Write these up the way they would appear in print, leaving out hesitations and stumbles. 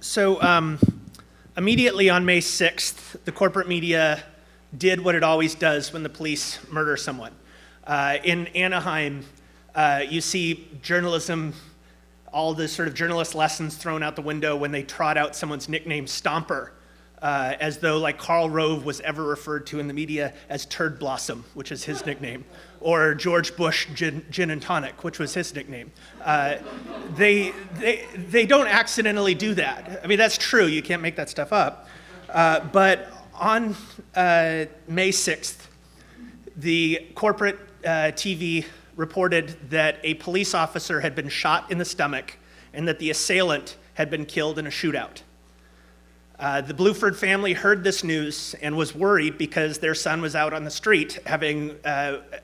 So immediately on May 6th, the corporate media did what it always does when the police murder someone. In Anaheim, you see journalism, all the sort of journalist lessons thrown out the window when they trot out someone's nickname, Stomper, as though like Karl Rove was ever referred to in the media as Turd Blossom, which is his nickname, or George Bush Gin and Tonic, which was his nickname. They don't accidentally do that. I mean, that's true, you can't make that stuff up. But on May 6th, the corporate TV reported that a police officer had been shot in the stomach and that the assailant had been killed in a shootout. The Blueford family heard this news and was worried because their son was out on the street, having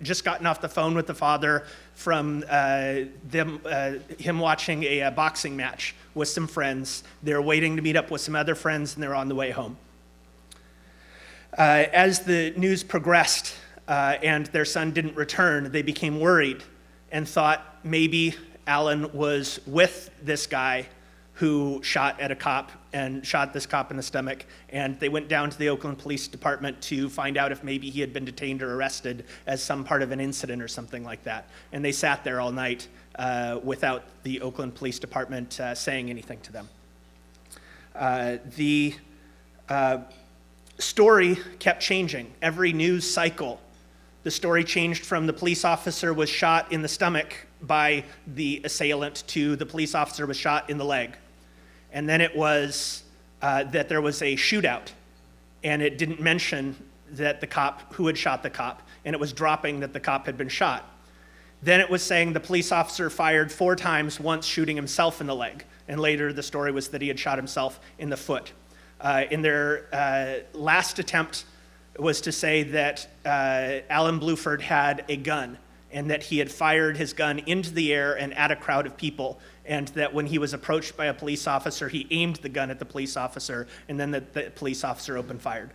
just gotten off the phone with the father from him watching a boxing match with some friends. They were waiting to meet up with some other friends, and they were on the way home. As the news progressed and their son didn't return, they became worried and thought maybe Alan was with this guy who shot at a cop and shot this cop in the stomach, and they went down to the Oakland Police Department to find out if maybe he had been detained or arrested as some part of an incident or something like that. And they sat there all night without the Oakland Police Department saying anything to them. The story kept changing. Every news cycle, the story changed from the police officer was shot in the stomach by the assailant to the police officer was shot in the leg. And then it was that there was a shootout, and it didn't mention that the cop who had shot the cop, and it was dropping that the cop had been shot. Then it was saying the police officer fired 4 times, once shooting himself in the leg, and later the story was that he had shot himself in the foot. In their last attempt was to say that Alan Blueford had a gun, and that he had fired his gun into the air and at a crowd of people, and that when he was approached by a police officer, he aimed the gun at the police officer, and then the police officer opened fire.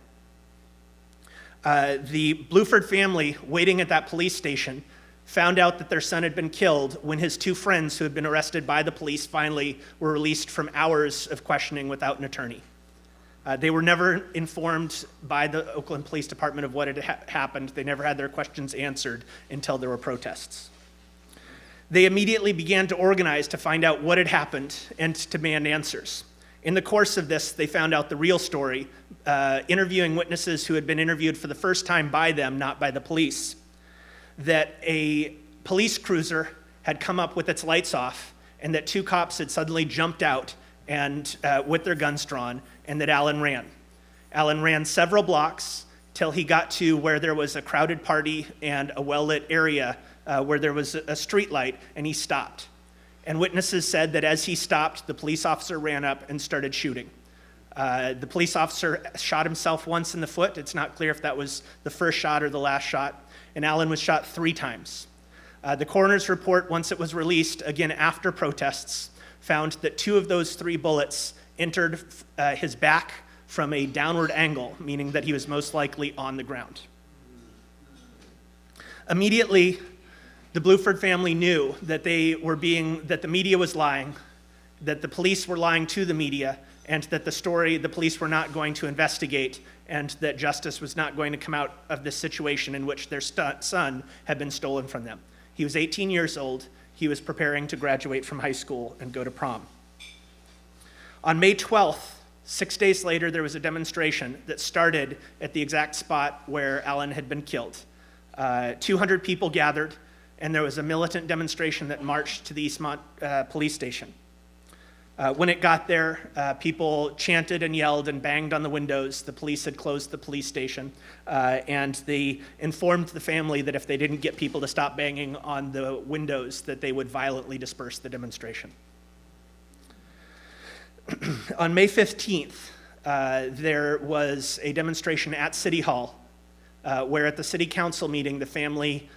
The Blueford family, waiting at that police station, found out that their son had been killed when his 2 friends who had been arrested by the police finally were released from hours of questioning without an attorney. They were never informed by the Oakland Police Department of what had happened. They never had their questions answered until there were protests. They immediately began to organize to find out what had happened and to demand answers. In the course of this, they found out the real story, interviewing witnesses who had been interviewed for the first time by them, not by the police, that a police cruiser had come up with its lights off, and that 2 cops had suddenly jumped out and with their guns drawn, and that Alan ran. Alan ran several blocks till he got to where there was a crowded party and a well-lit area where there was a street light, and he stopped. And witnesses said that as he stopped, the police officer ran up and started shooting. The police officer shot himself once in the foot. It's not clear if that was the first shot or the last shot. And Alan was shot 3 times. The coroner's report, once it was released, again after protests, found that 2 of those 3 bullets entered his back from a downward angle, meaning that he was most likely on the ground. Immediately, the Blueford family knew that that the media was lying, that the police were lying to the media, and that the police were not going to investigate, and that justice was not going to come out of this situation in which their son had been stolen from them. He was 18 years old. He was preparing to graduate from high school and go to prom. On May 12th, 6 days later, there was a demonstration that started at the exact spot where Alan had been killed. 200 people gathered, and there was a militant demonstration that marched to the Eastmont police station. When it got there, people chanted and yelled and banged on the windows. The police had closed the police station, and they informed the family that if they didn't get people to stop banging on the windows, that they would violently disperse the demonstration. On May 15th, there was a demonstration at City Hall where at the city council meeting, the family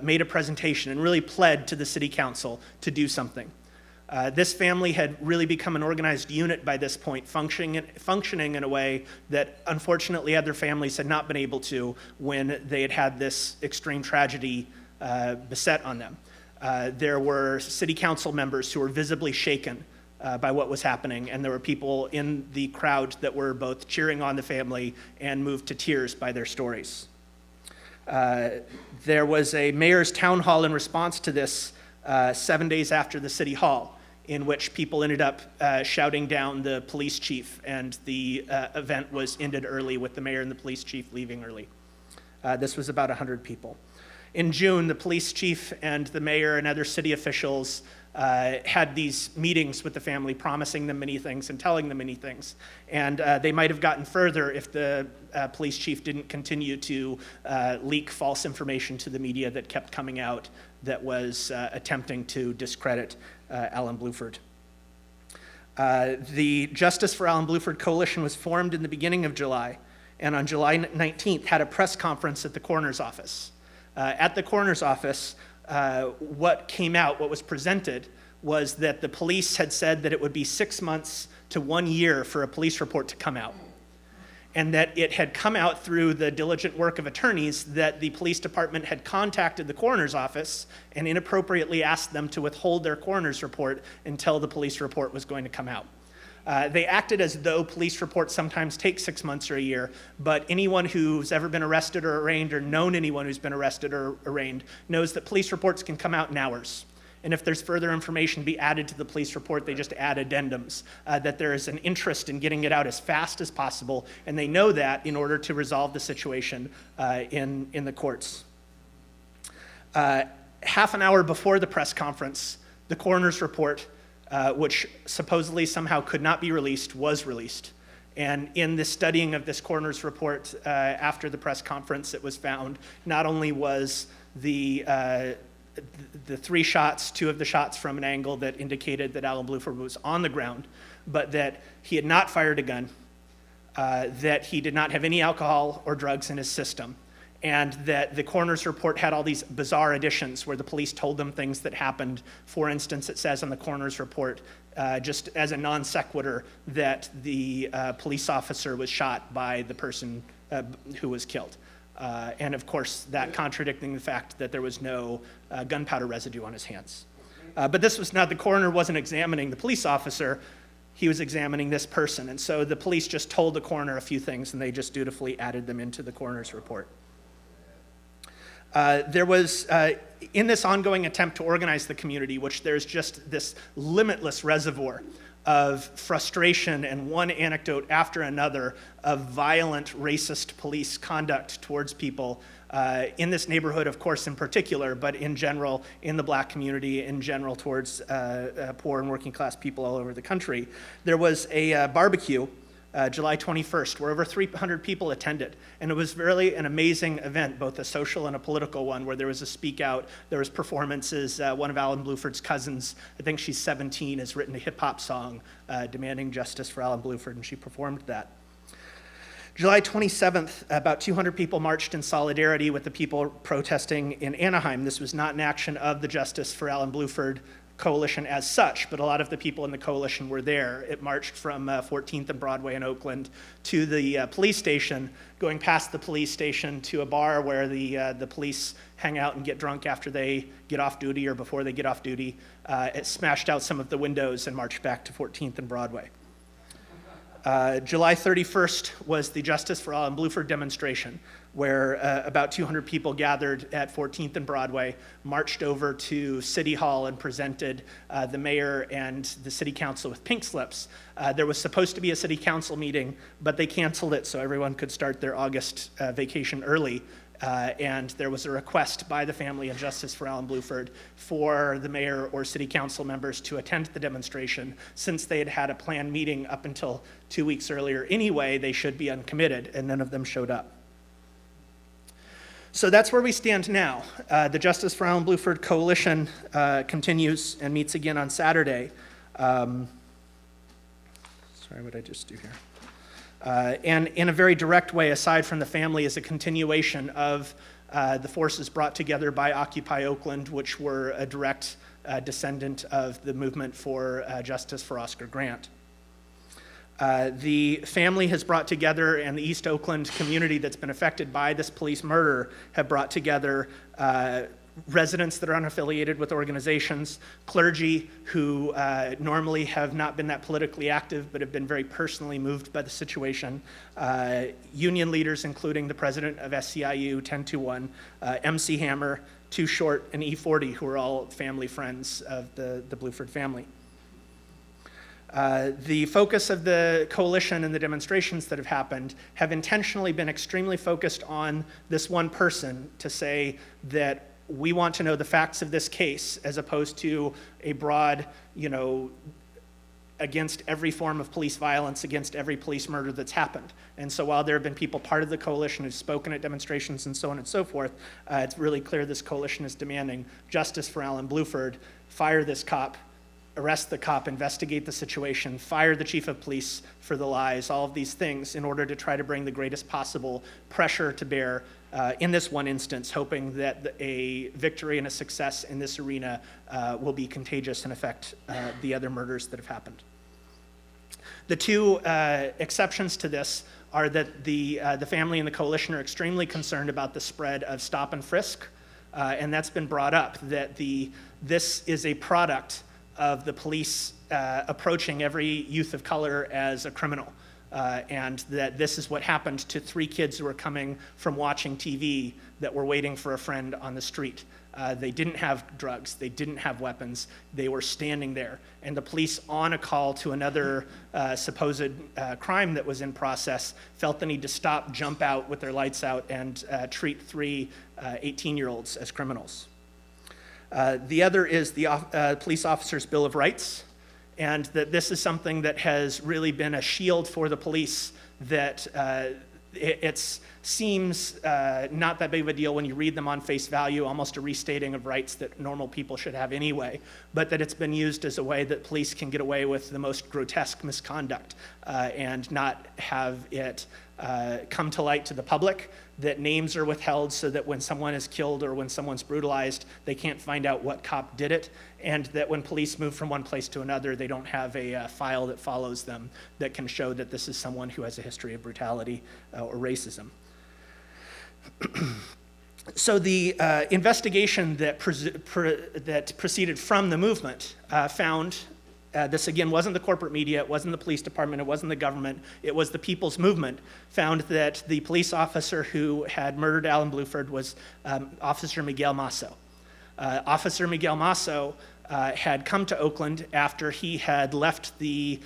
made a presentation and really pled to the city council to do something. This family had really become an organized unit by this point, functioning in a way that unfortunately other families had not been able to when they had had this extreme tragedy beset on them. There were city council members who were visibly shaken by what was happening, and there were people in the crowd that were both cheering on the family and moved to tears by their stories. There was a mayor's town hall in response to this 7 days after the city hall, in which people ended up shouting down the police chief, and the event was ended early with the mayor and the police chief leaving early. This was about 100 people. In June, the police chief and the mayor and other city officials had these meetings with the family, promising them many things and telling them many things. And they might have gotten further if the police chief didn't continue to leak false information to the media that kept coming out that was attempting to discredit Alan Blueford. The Justice for Alan Blueford Coalition was formed in the beginning of July, and on July 19th had a press conference at the coroner's office. At the coroner's office, what came out, what was presented, was that the police had said that it would be 6 months to 1 year for a police report to come out, and that it had come out through the diligent work of attorneys that the police department had contacted the coroner's office and inappropriately asked them to withhold their coroner's report until the police report was going to come out. They acted as though police reports sometimes take 6 months or a year, but anyone who's ever been arrested or arraigned or known anyone who's been arrested or arraigned knows that police reports can come out in hours. And if there's further information to be added to the police report, they just add addendums, that there is an interest in getting it out as fast as possible, and they know that in order to resolve the situation in the courts. Half an hour before the press conference, the coroner's report, which supposedly somehow could not be released, was released. And in the studying of this coroner's report after the press conference, it was found not only was the 3 shots, 2 of the shots from an angle that indicated that Alan Blueford was on the ground, but that he had not fired a gun, that he did not have any alcohol or drugs in his system, and that the coroner's report had all these bizarre additions where the police told them things that happened. For instance, it says on the coroner's report, just as a non sequitur, that the police officer was shot by the person who was killed. And of course, that contradicting the fact that there was no gunpowder residue on his hands. But this was not, the coroner wasn't examining the police officer, he was examining this person. And so the police just told the coroner a few things, and they just dutifully added them into the coroner's report. There was, in this ongoing attempt to organize the community, which there's just this limitless reservoir of frustration and one anecdote after another of violent racist police conduct towards people in this neighborhood, of course, in particular, but in general, in the black community, in general, towards poor and working class people all over the country. There was a barbecue July 21st, where over 300 people attended. And it was really an amazing event, both a social and a political one, where there was a speak out, there was performances. One of Alan Blueford's cousins, I think she's 17, has written a hip hop song demanding justice for Alan Blueford, and she performed that. July 27th, about 200 people marched in solidarity with the people protesting in Anaheim. This was not an action of the Justice for Alan Blueford Coalition as such, but a lot of the people in the coalition were there. It marched from 14th and Broadway in Oakland to the police station, going past the police station to a bar where the police hang out and get drunk after they get off duty or before they get off duty. It smashed out some of the windows and marched back to 14th and Broadway. July 31st was the Justice for Alan Blueford demonstration, where about 200 people gathered at 14th and Broadway, marched over to City Hall and presented the mayor and the city council with pink slips. There was supposed to be a city council meeting, but they canceled it so everyone could start their August vacation early. And there was a request by the family of Justice for Alan Blueford for the mayor or city council members to attend the demonstration. Since they had had a planned meeting up until 2 weeks earlier anyway, they should be uncommitted, and none of them showed up. So that's where we stand now. The Justice for Alan Blueford Coalition continues and meets again on Saturday. Sorry, what did I just do here? And in a very direct way, aside from the family, is a continuation of the forces brought together by Occupy Oakland, which were a direct descendant of the movement for justice for Oscar Grant. The family has brought together, and the East Oakland community that's been affected by this police murder have brought together residents that are unaffiliated with organizations, clergy who normally have not been that politically active but have been very personally moved by the situation, union leaders including the president of SCIU 1021, MC Hammer, Too Short, and E40, who are all family friends of the Blueford family. The focus of the coalition and the demonstrations that have happened have intentionally been extremely focused on this one person to say that we want to know the facts of this case as opposed to a broad, against every form of police violence, against every police murder that's happened. And so while there have been people part of the coalition who've spoken at demonstrations and so on and so forth, it's really clear this coalition is demanding justice for Alan Blueford, fire this cop, arrest the cop, investigate the situation, fire the chief of police for the lies, all of these things in order to try to bring the greatest possible pressure to bear in this one instance, hoping that a victory and a success in this arena will be contagious and affect the other murders that have happened. The two exceptions to this are that the family and the coalition are extremely concerned about the spread of stop and frisk, and that's been brought up, that this is a product of the police approaching every youth of color as a criminal. And that this is what happened to 3 kids who were coming from watching TV that were waiting for a friend on the street. They didn't have drugs, they didn't have weapons, they were standing there. And the police, on a call to another supposed crime that was in process, felt the need to stop, jump out with their lights out, and treat 3 18-year-olds as criminals. The other is the police officer's Bill of Rights, and that this is something that has really been a shield for the police, that it seems not that big of a deal when you read them on face value, almost a restating of rights that normal people should have anyway, but that it's been used as a way that police can get away with the most grotesque misconduct and not have it come to light to the public, that names are withheld so that when someone is killed or when someone's brutalized, they can't find out what cop did it, and that when police move from one place to another, they don't have a file that follows them that can show that this is someone who has a history of brutality or racism. So the investigation that proceeded from the movement found, this again wasn't the corporate media, it wasn't the police department, it wasn't the government, it was the people's movement, found that the police officer who had murdered Alan Blueford was Officer Miguel Masso. Officer Miguel Masso had come to Oakland after he had left the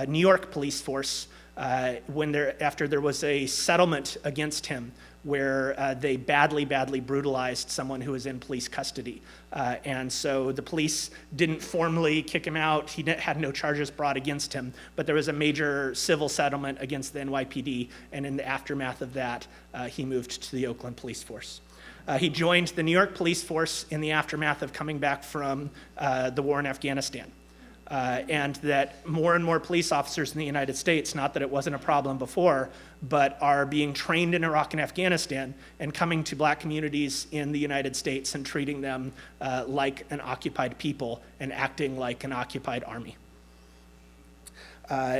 New York police force after there was a settlement against him where they badly brutalized someone who was in police custody. And so the police didn't formally kick him out. He had no charges brought against him, but there was a major civil settlement against the NYPD, and in the aftermath of that, he moved to the Oakland police force. He joined the New York police force in the aftermath of coming back from the war in Afghanistan. And that more and more police officers in the United States, not that it wasn't a problem before, but are being trained in Iraq and Afghanistan and coming to black communities in the United States and treating them like an occupied people and acting like an occupied army.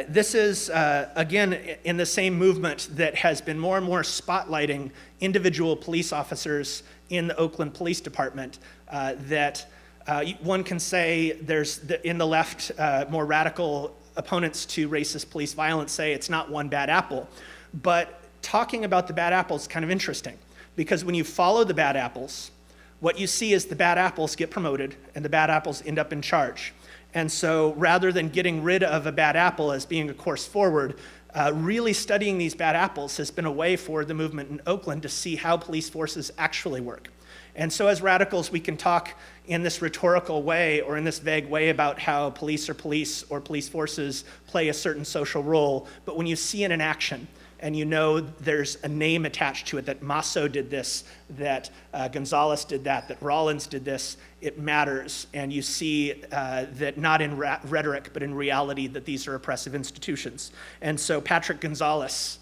This is, again, in the same movement that has been more and more spotlighting individual police officers in the Oakland Police Department that one can say in the left, more radical opponents to racist police violence say it's not one bad apple. But talking about the bad apples is kind of interesting, because when you follow the bad apples, what you see is the bad apples get promoted and the bad apples end up in charge. And so rather than getting rid of a bad apple as being a course forward, really studying these bad apples has been a way for the movement in Oakland to see how police forces actually work. And so as radicals, we can talk in this rhetorical way or in this vague way about how police or police forces play a certain social role. But when you see it in action, and you know there's a name attached to it, that Masso did this, that Gonzalez did that Rollins did this, it matters. And you see that not in rhetoric, but in reality, that these are oppressive institutions. And so Patrick Gonzalez,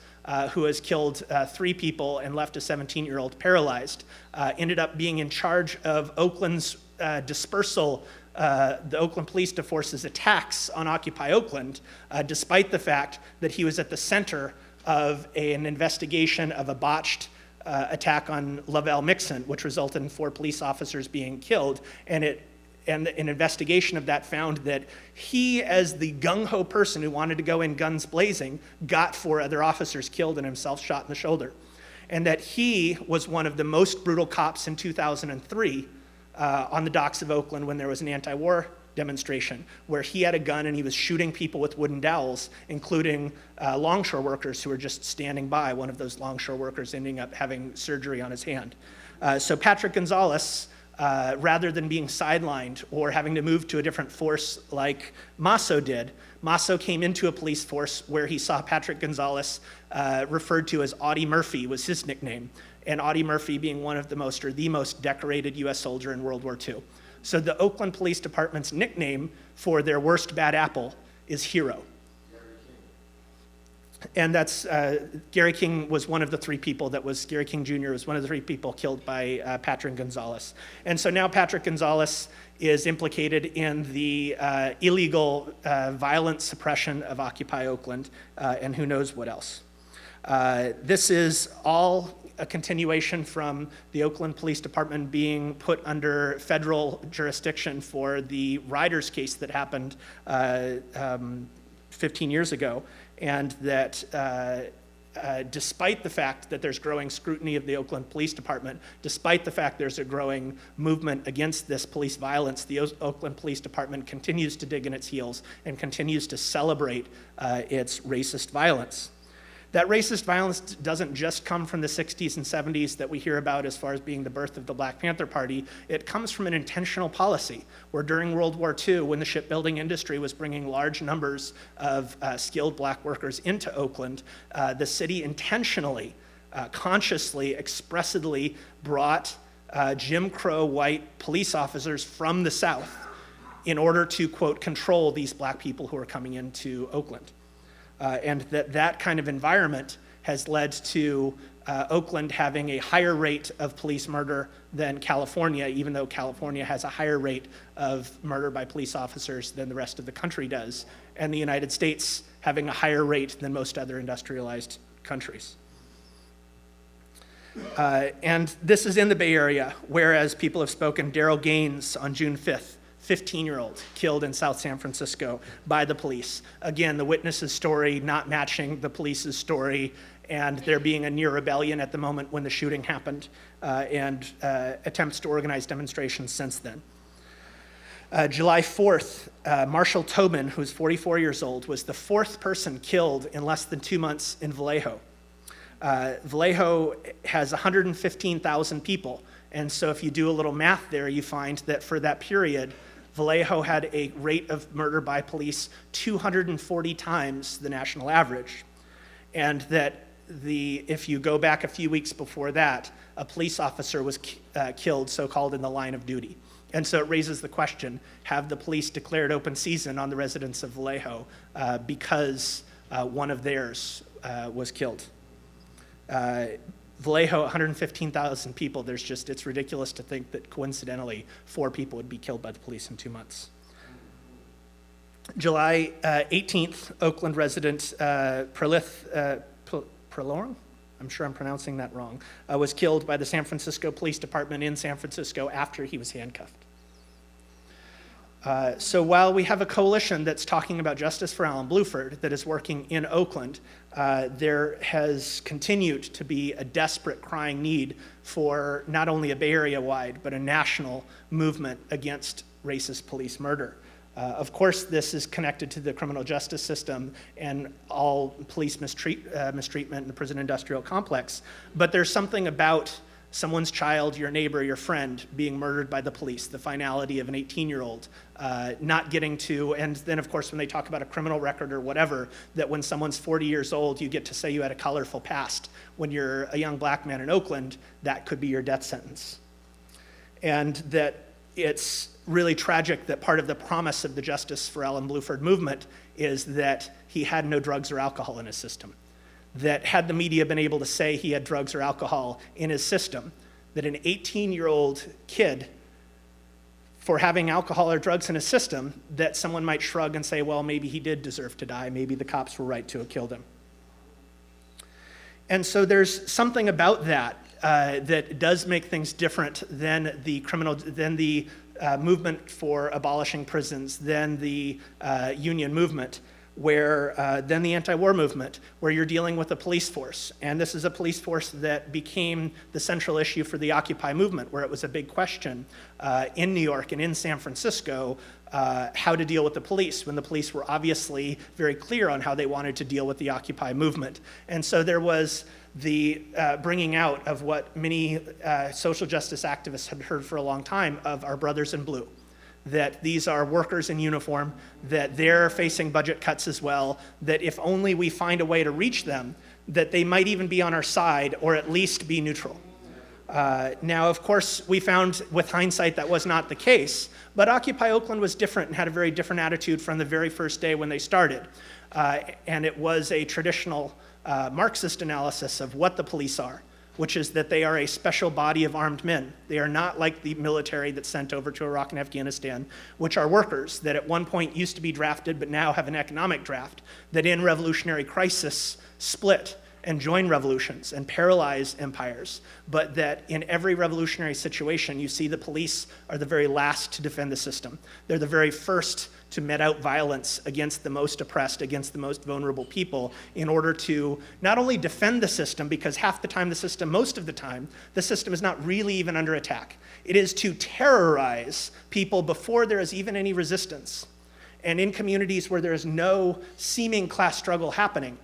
who has killed 3 people and left a 17-year-old paralyzed, ended up being in charge of Oakland's dispersal, the Oakland Police Force's attacks on Occupy Oakland, despite the fact that he was at the center of an investigation of a botched attack on Lavelle Mixon, which resulted in 4 police officers being killed. And an investigation of that found that he, as the gung-ho person who wanted to go in guns blazing, got 4 other officers killed and himself shot in the shoulder. And that he was one of the most brutal cops in 2003 on the docks of Oakland when there was an anti-war demonstration where he had a gun and he was shooting people with wooden dowels, including longshore workers who were just standing by, one of those longshore workers ending up having surgery on his hand. So Patrick Gonzalez, rather than being sidelined or having to move to a different force like Masso did, Masso came into a police force where he saw Patrick Gonzalez referred to as Audie Murphy was his nickname, and Audie Murphy being one of the most, or the most decorated U.S. soldier in World War II. So the Oakland Police Department's nickname for their worst bad apple is Hero. And that's, Gary King was one of the 3 people Gary King Jr. was one of the 3 people killed by Patrick Gonzalez. And so now Patrick Gonzalez is implicated in the illegal violent suppression of Occupy Oakland, and who knows what else. This is all a continuation from the Oakland Police Department being put under federal jurisdiction for the Riders case that happened 15 years ago, and that despite the fact that there's growing scrutiny of the Oakland Police Department, despite the fact there's a growing movement against this police violence, the Oakland Police Department continues to dig in its heels and continues to celebrate its racist violence. That racist violence doesn't just come from the 60s and 70s that we hear about as far as being the birth of the Black Panther Party. It comes from an intentional policy where during World War II, when the shipbuilding industry was bringing large numbers of skilled Black workers into Oakland, the city intentionally, consciously, expressly brought Jim Crow white police officers from the South in order to, quote, control these Black people who are coming into Oakland. And that kind of environment has led to Oakland having a higher rate of police murder than California, even though California has a higher rate of murder by police officers than the rest of the country does, and the United States having a higher rate than most other industrialized countries. And this is in the Bay Area, whereas people have spoken. Daryl Gaines on June 5th, 15-year-old killed in South San Francisco by the police. Again, the witness's story not matching the police's story, and there being a near rebellion at the moment when the shooting happened, and attempts to organize demonstrations since then. July 4th, Marshall Tobin, who's 44 years old, was the 4th person killed in less than 2 months in Vallejo. Vallejo has 115,000 people, and so if you do a little math there, you find that for that period, Vallejo had a rate of murder by police 240 times the national average. And that if you go back a few weeks before that, a police officer was killed, so-called in the line of duty. And so it raises the question, have the police declared open season on the residents of Vallejo because one of theirs was killed? Vallejo, 115,000 people, it's ridiculous to think that coincidentally 4 people would be killed by the police in 2 months. July 18th, Oakland resident Prelorn, I'm sure I'm pronouncing that wrong, was killed by the San Francisco Police Department in San Francisco after he was handcuffed. So while we have a coalition that's talking about justice for Alan Blueford that is working in Oakland, there has continued to be a desperate crying need for not only a Bay Area-wide, but a national movement against racist police murder. Of course, this is connected to the criminal justice system and all police mistreatment in the prison industrial complex, but there's something about someone's child, your neighbor, your friend being murdered by the police, the finality of an 18-year-old not getting to, and then of course when they talk about a criminal record or whatever, that when someone's 40 years old, you get to say you had a colorful past. When you're a young Black man in Oakland, that could be your death sentence. And that it's really tragic that part of the promise of the Justice for Alan Blueford movement is that he had no drugs or alcohol in his system. That had the media been able to say he had drugs or alcohol in his system, that an 18-year-old kid, for having alcohol or drugs in his system, that someone might shrug and say, well, maybe he did deserve to die. Maybe the cops were right to have killed him. And so there's something about that that does make things different than the movement for abolishing prisons, than the union movement, than the anti-war movement, where you're dealing with a police force. And this is a police force that became the central issue for the Occupy movement, where it was a big question in New York and in San Francisco, how to deal with the police, when the police were obviously very clear on how they wanted to deal with the Occupy movement. And so there was the bringing out of what many social justice activists had heard for a long time of our brothers in blue, that these are workers in uniform, that they're facing budget cuts as well, that if only we find a way to reach them, that they might even be on our side or at least be neutral. Now, of course, we found with hindsight that was not the case, but Occupy Oakland was different and had a very different attitude from the very first day when they started. And it was a traditional Marxist analysis of what the police are, which is that they are a special body of armed men. They are not like the military that's sent over to Iraq and Afghanistan, which are workers that at one point used to be drafted but now have an economic draft, that in revolutionary crisis split and join revolutions and paralyze empires, but that in every revolutionary situation, you see the police are the very last to defend the system. They're the very first to met out violence against the most oppressed, against the most vulnerable people, in order to not only defend the system, because half the time most of the time, the system is not really even under attack. It is to terrorize people before there is even any resistance. And in communities where there is no seeming class struggle happening,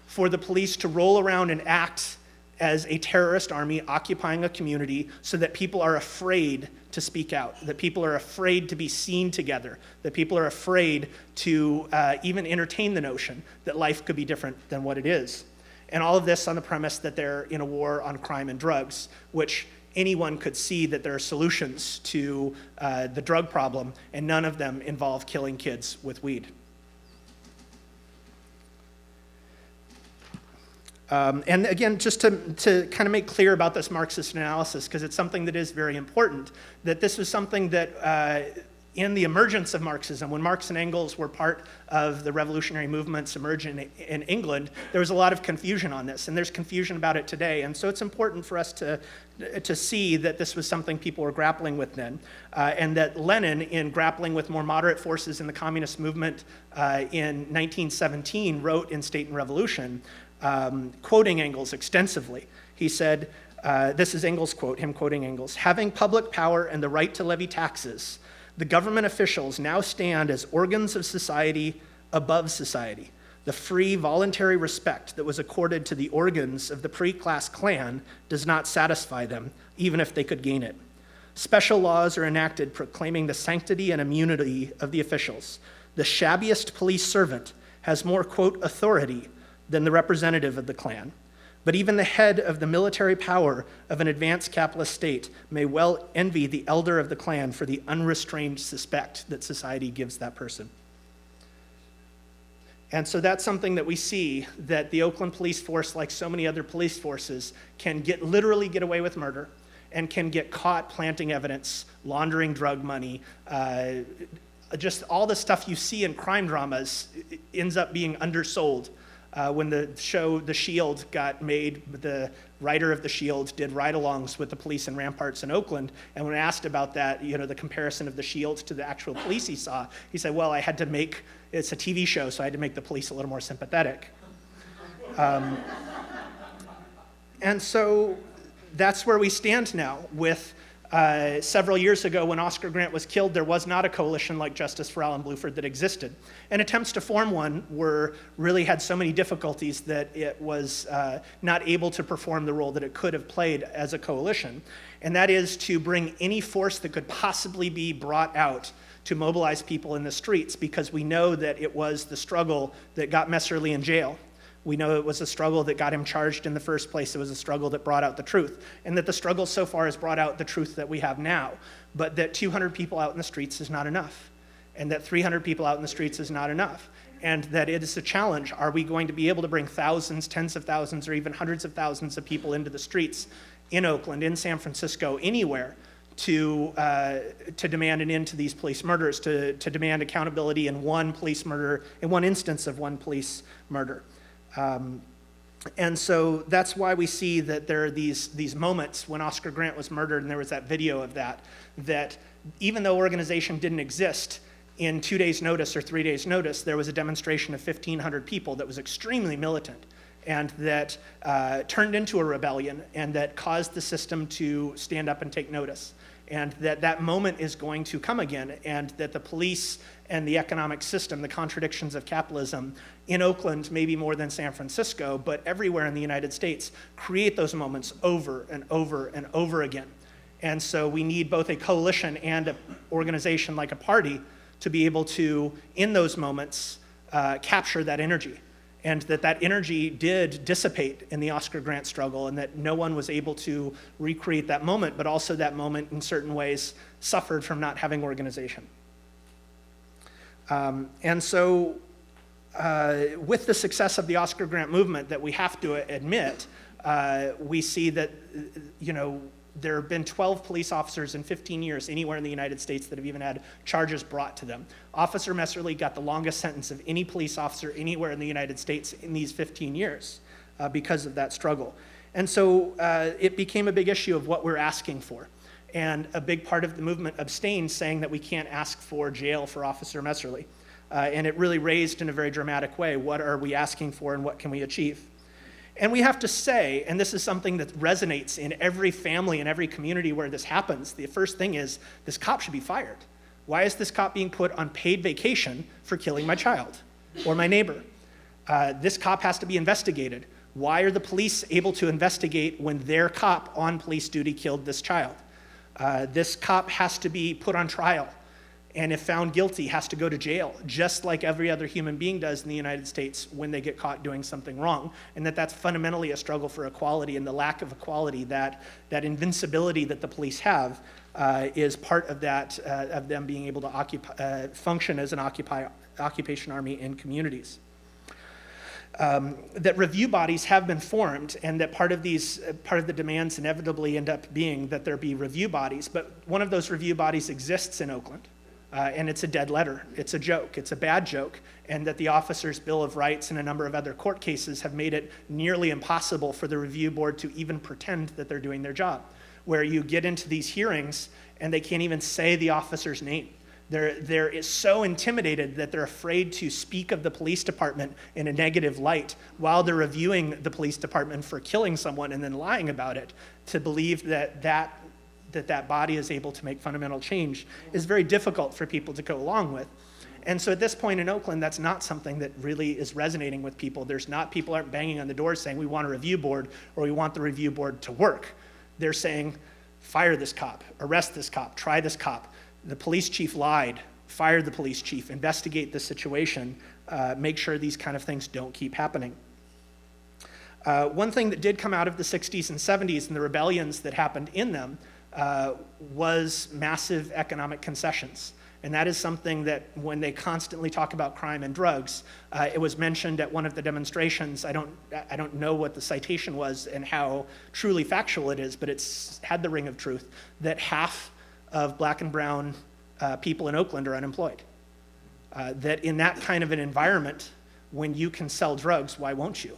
for the police to roll around and act as a terrorist army occupying a community so that people are afraid to speak out, that people are afraid to be seen together, that people are afraid to even entertain the notion that life could be different than what it is. And all of this on the premise that they're in a war on crime and drugs, which anyone could see that there are solutions to the drug problem, and none of them involve killing kids with weed. And again, just to kind of make clear about this Marxist analysis, because it's something that is very important, that this was something that in the emergence of Marxism, when Marx and Engels were part of the revolutionary movements emerging in England, there was a lot of confusion on this, and there's confusion about it today. And so it's important for us to see that this was something people were grappling with then, and that Lenin, in grappling with more moderate forces in the communist movement in 1917, wrote in State and Revolution, quoting Engels extensively. He said, this is Engels' quote, him quoting Engels, "Having public power and the right to levy taxes, the government officials now stand as organs of society above society. The free, voluntary respect that was accorded to the organs of the pre-class clan does not satisfy them, even if they could gain it. Special laws are enacted proclaiming the sanctity and immunity of the officials. The shabbiest police servant has more, quote, authority than the representative of the clan. But even the head of the military power of an advanced capitalist state may well envy the elder of the clan for the unrestrained respect that society gives that person." And so that's something that we see, that the Oakland police force, like so many other police forces, can literally get away with murder and can get caught planting evidence, laundering drug money, just all the stuff you see in crime dramas ends up being undersold. When the show The Shield got made, the writer of The Shield did ride-alongs with the police in ramparts in Oakland, and when asked about that, the comparison of The Shield to the actual police he saw, he said, well, it's a TV show, so I had to make the police a little more sympathetic. And so that's where we stand now with several years ago when Oscar Grant was killed, there was not a coalition like Justice for Alan Blueford that existed. And attempts to form one really had so many difficulties that it was not able to perform the role that it could have played as a coalition. And that is to bring any force that could possibly be brought out to mobilize people in the streets, because we know that it was the struggle that got Messerly in jail. We know it was a struggle that got him charged in the first place. It was a struggle that brought out the truth. And that the struggle so far has brought out the truth that we have now. But that 200 people out in the streets is not enough. And that 300 people out in the streets is not enough. And that it is a challenge. Are we going to be able to bring thousands, tens of thousands, or even hundreds of thousands of people into the streets in Oakland, in San Francisco, anywhere, to demand an end to these police murders, to demand accountability in one police murder, in one instance of one police murder? And so that's why we see that there are these moments when Oscar Grant was murdered, and there was that video of that even though organization didn't exist, in 2 days' notice or 3 days' notice, there was a demonstration of 1,500 people that was extremely militant and that turned into a rebellion and that caused the system to stand up and take notice. And that moment is going to come again, and that the police and the economic system, the contradictions of capitalism in Oakland, maybe more than San Francisco, but everywhere in the United States, create those moments over and over and over again. And so we need both a coalition and an organization like a party to be able to, in those moments, capture that energy. And that energy did dissipate in the Oscar Grant struggle, and that no one was able to recreate that moment, but also that moment in certain ways suffered from not having organization. And so with the success of the Oscar Grant movement that we have to admit, we see that, there have been 12 police officers in 15 years anywhere in the United States that have even had charges brought to them. Officer Messerly got the longest sentence of any police officer anywhere in the United States in these 15 years because of that struggle. And so it became a big issue of what we're asking for. And a big part of the movement abstained, saying that we can't ask for jail for Officer Messerly. And it really raised in a very dramatic way, what are we asking for and what can we achieve? And we have to say, and this is something that resonates in every family and every community where this happens, the first thing is, this cop should be fired. Why is this cop being put on paid vacation for killing my child or my neighbor? This cop has to be investigated. Why are the police able to investigate when their cop on police duty killed this child? This cop has to be put on trial, and if found guilty, has to go to jail, just like every other human being does in the United States when they get caught doing something wrong. And that's fundamentally a struggle for equality, and the lack of equality, that invincibility that the police have, is part of that, of them being able to function as an occupation army in communities. That review bodies have been formed, and that part of the demands inevitably end up being that there be review bodies. But one of those review bodies exists in Oakland. And it's a dead letter. It's a joke. It's a bad joke. And that the Officers' Bill of Rights and a number of other court cases have made it nearly impossible for the review board to even pretend that they're doing their job. Where you get into these hearings and they can't even say the officer's name. They're so intimidated that they're afraid to speak of the police department in a negative light while they're reviewing the police department for killing someone and then lying about it, to believe that body is able to make fundamental change is very difficult for people to go along with. And so at this point in Oakland, that's not something that really is resonating with people. People aren't banging on the door saying we want a review board or we want the review board to work. They're saying, fire this cop, arrest this cop, try this cop. The police chief lied, fire the police chief, investigate the situation, make sure these kind of things don't keep happening. One thing that did come out of the 60s and 70s and the rebellions that happened in them was massive economic concessions. And that is something that when they constantly talk about crime and drugs, it was mentioned at one of the demonstrations. I don't know what the citation was and how truly factual it is, but it's had the ring of truth that half of black and brown people in Oakland are unemployed. That in that kind of an environment, when you can sell drugs, why won't you?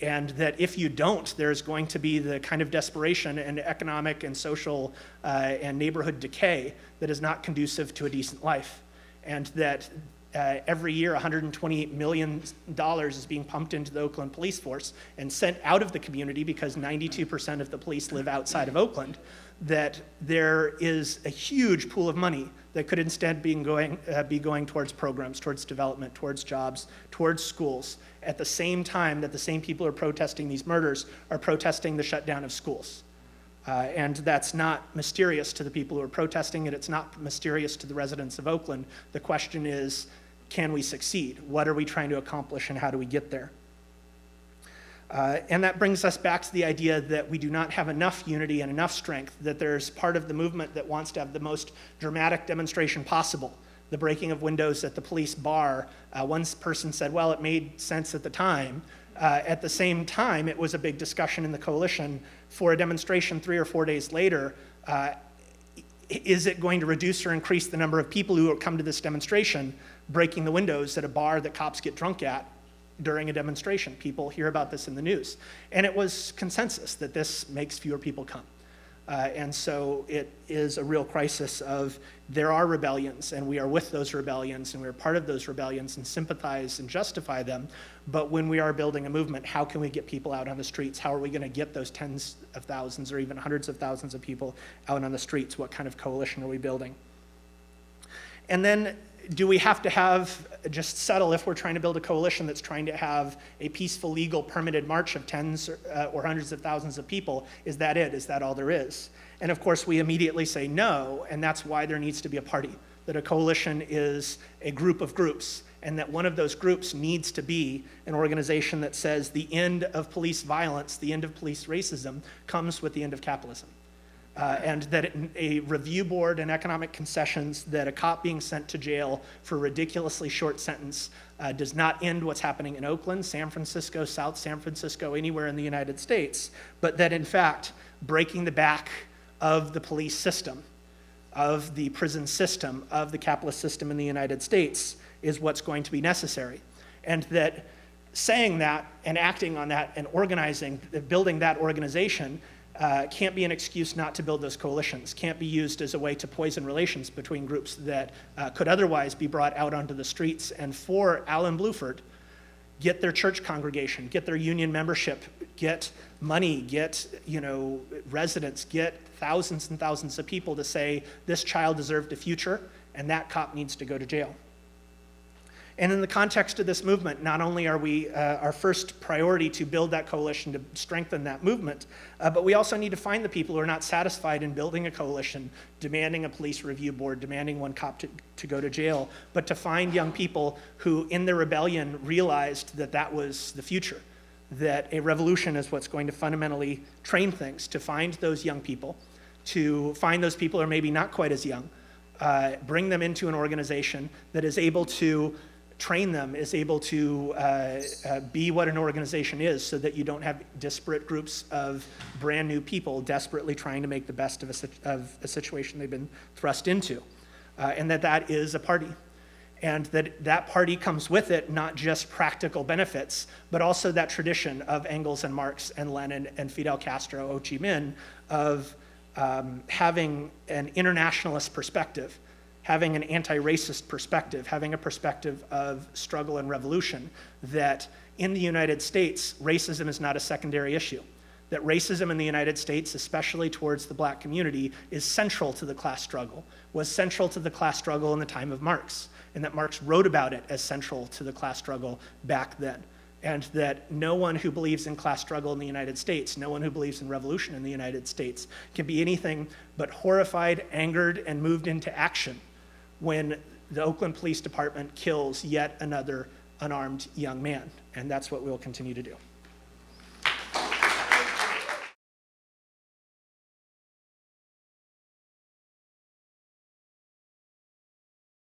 And that if you don't, there's going to be the kind of desperation and economic and social and neighborhood decay that is not conducive to a decent life. And that every year $128 million is being pumped into the Oakland police force and sent out of the community because 92% of the police live outside of Oakland, that there is a huge pool of money that could instead be going towards programs, towards development, towards jobs, towards schools, at the same time that the same people who are protesting these murders are protesting the shutdown of schools. And that's not mysterious to the people who are protesting it. It's not mysterious to the residents of Oakland. The question is, can we succeed? What are we trying to accomplish and how do we get there? And that brings us back to the idea that we do not have enough unity and enough strength, that there's part of the movement that wants to have the most dramatic demonstration possible. The breaking of windows at the police bar. One person said, well, it made sense at the time. At the same time, it was a big discussion in the coalition for a demonstration 3 or 4 days later. Is it going to reduce or increase the number of people who come to this demonstration breaking the windows at a bar that cops get drunk at during a demonstration. People hear about this in the news. And it was consensus that this makes fewer people come. And so it is a real crisis of there are rebellions, and we are with those rebellions, and we're part of those rebellions and sympathize and justify them. But when we are building a movement, how can we get people out on the streets? How are we going to get those tens of thousands or even hundreds of thousands of people out on the streets? What kind of coalition are we building? And then do we have to just settle if we're trying to build a coalition that's trying to have a peaceful, legal, permitted march of tens or hundreds of thousands of people? Is that it? Is that all there is? And of course, we immediately say no, and that's why there needs to be a party, that a coalition is a group of groups, and that one of those groups needs to be an organization that says the end of police violence, the end of police racism, comes with the end of capitalism. And that a review board and economic concessions, that a cop being sent to jail for a ridiculously short sentence does not end what's happening in Oakland, San Francisco, South San Francisco, anywhere in the United States, but that in fact, breaking the back of the police system, of the prison system, of the capitalist system in the United States is what's going to be necessary. And that saying that and acting on that and organizing, building that organization can't be an excuse not to build those coalitions, can't be used as a way to poison relations between groups that could otherwise be brought out onto the streets. And for Alan Blueford, get their church congregation, get their union membership, get money, get residents, get thousands and thousands of people to say this child deserved a future and that cop needs to go to jail. And in the context of this movement, not only are we our first priority to build that coalition, to strengthen that movement, but we also need to find the people who are not satisfied in building a coalition, demanding a police review board, demanding one cop to go to jail, but to find young people who in their rebellion realized that that was the future, that a revolution is what's going to fundamentally train things, to find those young people, to find those people who are maybe not quite as young, bring them into an organization that is able to train them, is able to be what an organization is, so that you don't have disparate groups of brand new people desperately trying to make the best of a situation they've been thrust into. And that is a party. And that party comes with it not just practical benefits, but also that tradition of Engels and Marx and Lenin and Fidel Castro, Ho Chi Minh, of having an internationalist perspective, having an anti-racist perspective, having a perspective of struggle and revolution, that in the United States, racism is not a secondary issue. That racism in the United States, especially towards the black community, is central to the class struggle, was central to the class struggle in the time of Marx, and that Marx wrote about it as central to the class struggle back then. And that no one who believes in class struggle in the United States, no one who believes in revolution in the United States, can be anything but horrified, angered, and moved into action when the Oakland Police Department kills yet another unarmed young man. And that's what we'll continue to do.